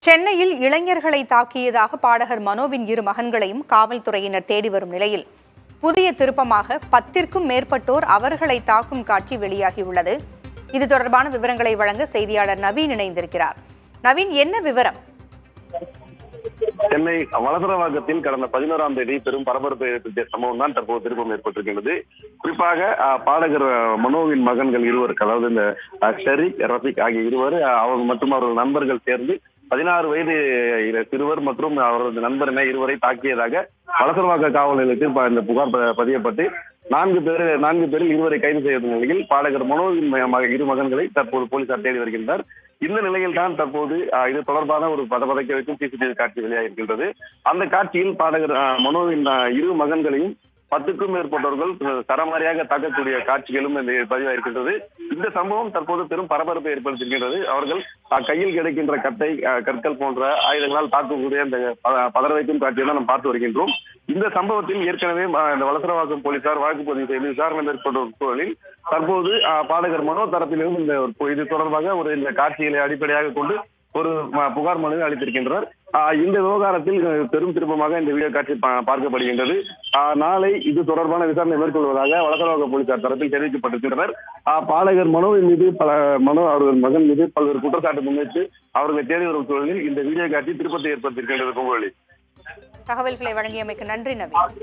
சென்னையில் இளைஞர்களை தாக்கியதாக பாடகர் மனோவின் இரு மகன்களையும் காவல்துறையினர் தேடி வரும் நிலையில் புதிய திருப்பமாக 10க்கும் மேற்பட்டோர் அவர்களை தாக்கும் காட்சி வெளியாகியுள்ளது. இது தொடர்பான விவரங்களை வழங்க செய்தியாளர் நவீன் இணைந்திருக்கிறார். நவீன், என்ன விவரம்? சென்னை வலசரவாக்கத்தில் கடந்த 11ஆம் தேதி பெரும் பரபரப்பை ஏற்படுத்திய சம்பவம் தான் தற்போது திருப்பம் ஏற்பட்டிருக்கின்றது. குறிப்பாக பாடகர் மனோவின் மகன்கள் இருவருக்கு, அதாவது இந்த ஷரீக், ரஃபீக் ஆகிய இருவர் அவர் மற்றும் அவர்கள் நண்பர்கள் சேர்ந்து 16 வயது சிறுவர் மற்றும் அவரது நண்பர் என இருவரை தாக்கியதாக வலசரவாக்க காவல் நிலையத்தில் இந்த புகார் பதியப்பட்டு 4 பேரில் இருவரை கைது செய்த நிலையில் பாடகர் மனோவின் இரு மகன்களை தற்போது போலீசார் தேடி வருகின்றனர். இந்த நிலையில் தான் தற்போது இது தொடர்பான ஒரு பதப்பதைக்க வைக்கும் சிசிடிவி காட்சி வெளியாகிருக்கின்றது. அந்த காட்சியில் பாடகர் மனோவின் இரு மகன்களையும் 10க்கும் மேற்பட்டவர்கள் சரமாரியாக தாக்கக்கூடிய காட்சிகளும் பதிவாயிருக்கின்றது. இந்த சம்பவம் தற்போது பெரும் பரபரப்பை ஏற்படுத்தியிருக்கின்றது. அவர்கள் கையில் கிடைக்கின்ற கட்டை, கற்கள் போன்ற ஆயுதங்களால் தாக்கக்கூடிய இந்த பதற வைக்கும் காட்சியை தான் நாம் பார்த்து வருகின்றோம். இந்த சம்பவத்தில் ஏற்கனவே இந்த வலசரவாக்கம் போலீசார் வழக்கு பதிவு செய்து விசாரணை மேற்கொண்ட சூழலில் தற்போது பாடகர் மனோ தரப்பிலிருந்து இது தொடர்பாக இந்த காட்சிகளை அடிப்படையாக கொண்டு ஒரு புகார் மனு அளித்திருக்கின்றனர். இந்த விவகாரத்தில் பெரும் திருப்பமாக இந்த வீடியோ காட்சி பார்க்கப்படுகின்றது. நாளை இது தொடர்பான விசாரணை மேற்கொள்வதாக வலசரவாக்க போலீசார் தரப்பில் தெரிவிக்கப்பட்டிருக்கின்றனர். பாடகர் மனோவின் மீது அவர்கள் மகன் மீது பல்வேறு குற்றச்சாட்டு முன்வைத்து அவர்களை தேடி வரும் சூழலில் இந்த வீடியோ காட்சி திருப்பத்தை ஏற்படுத்தியிருக்கின்றது. தகவல்களை வழங்கியமைக்கு நன்றி நவீன்.